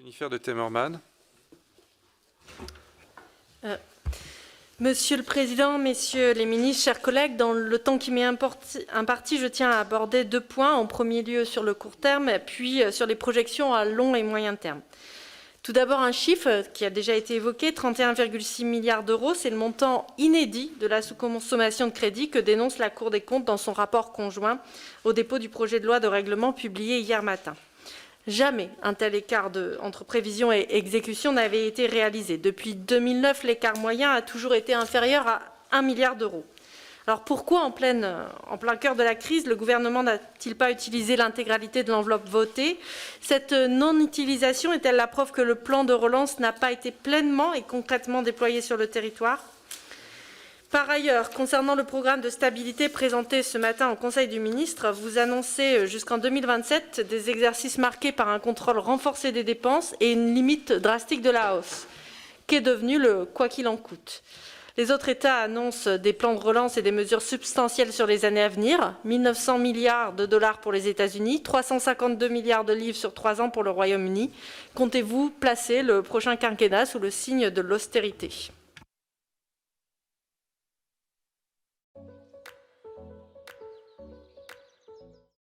Jennifer de Temmerman. Monsieur le Président, Messieurs les ministres, chers collègues, dans le temps qui m'est imparti, je tiens à aborder 2 points. En premier lieu sur le court terme, puis sur les projections à long et moyen terme. Tout d'abord, un chiffre qui a déjà été évoqué, 31,6 milliards d'euros. C'est le montant inédit de la sous-consommation de crédit que dénonce la Cour des comptes dans son rapport conjoint au dépôt du projet de loi de règlement publié hier matin. Jamais un tel écart entre prévision et exécution n'avait été réalisé. Depuis 2009, l'écart moyen a toujours été inférieur à 1 milliard d'euros. Alors pourquoi, en plein cœur de la crise, le gouvernement n'a-t-il pas utilisé l'intégralité de l'enveloppe votée? Cette non-utilisation est-elle la preuve que le plan de relance n'a pas été pleinement et concrètement déployé sur le territoire? Par ailleurs, concernant le programme de stabilité présenté ce matin au Conseil du ministre, vous annoncez jusqu'en 2027 des exercices marqués par un contrôle renforcé des dépenses et une limite drastique de la hausse, qu'est devenu le « quoi qu'il en coûte ». Les autres États annoncent des plans de relance et des mesures substantielles sur les années à venir. 1 900 milliards de dollars pour les États-Unis, 352 milliards de livres sur 3 ans pour le Royaume-Uni. Comptez-vous placer le prochain quinquennat sous le signe de l'austérité ?